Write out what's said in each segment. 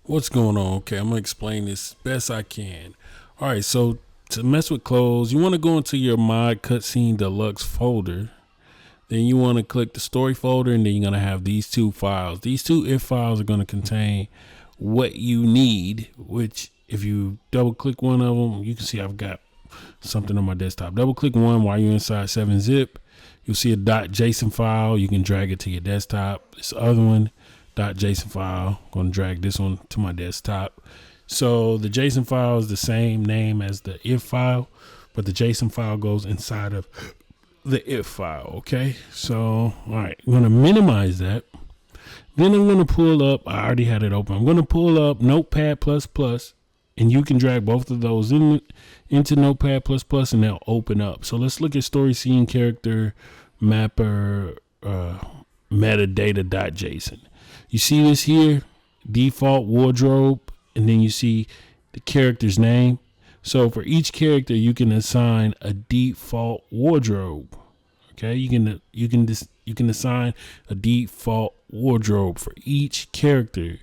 What's going on? Okay, I'm gonna explain this best I can. All right, so to mess with clothes, you want to go into your Mod Cutscene Deluxe folder. Then you want to click the story folder, and then you're gonna have these two files. These two if files are gonna contain what you need. Which, if you double click one of them, you can see I've got something on my desktop. Double click one while you're inside 7-zip. You'll see a .json file. You can drag it to your desktop. This other one, .json file. I'm going to drag this one to my desktop. So the JSON file is the same name as the if file, but the JSON file goes inside of the if file. Okay. So, all right, I'm going to minimize that. Then I'm going to pull up. I already had it open. I'm going to pull up Notepad++, and you can drag both of those into Notepad++, and they'll open up. So let's look at story scene character mapper metadata.json. You see this here, default wardrobe, and then you see the character's name. So for each character, you can assign a default wardrobe. Okay, you can assign a default wardrobe for each character.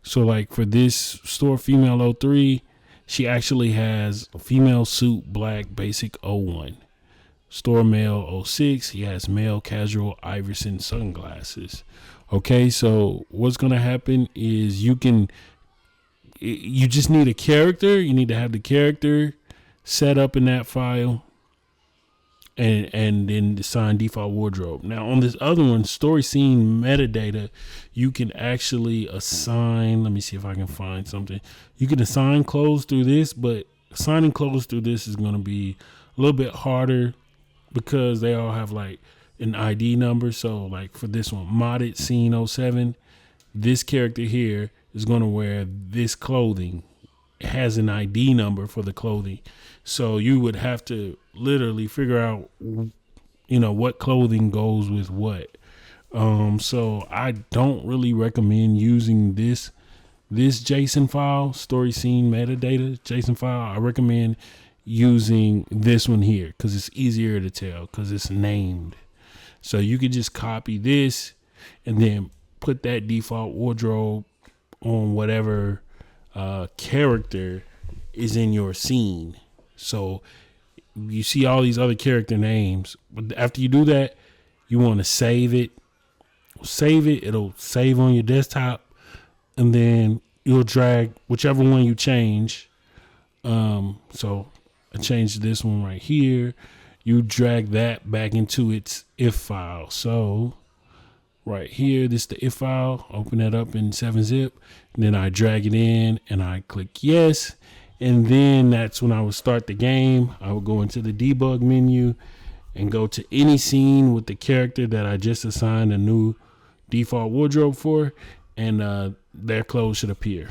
So like for this store female 03, she actually has a female suit black basic 01. Store male 06, he has male casual Iverson sunglasses. Okay, so what's going to happen is you just need a character. You need to have the character set up in that file and then assign default wardrobe. Now on this other one, story scene metadata, you can actually assign, let me see if I can find something. You can assign clothes through this, but assigning clothes through this is going to be a little bit harder because they all have like an ID number. So like for this one, modded scene 07, this character here is going to wear this clothing. It has an ID number for the clothing. So you would have to literally figure out, what clothing goes with what. So I don't really recommend using this JSON file, story scene metadata JSON file. I recommend using this one here because it's easier to tell because it's named. So you could just copy this and then put that default wardrobe on whatever character is in your scene. So you see all these other character names, but after you do that, you want to save it. It'll save on your desktop, and then you'll drag whichever one you change. So I changed this one right here. You drag that back into its if file. So right here, this is the if file. Open that up in 7-zip. And then I drag it in and I click yes. And then that's when I would start the game. I would go into the debug menu and go to any scene with the character that I just assigned a new default wardrobe for. And their clothes should appear.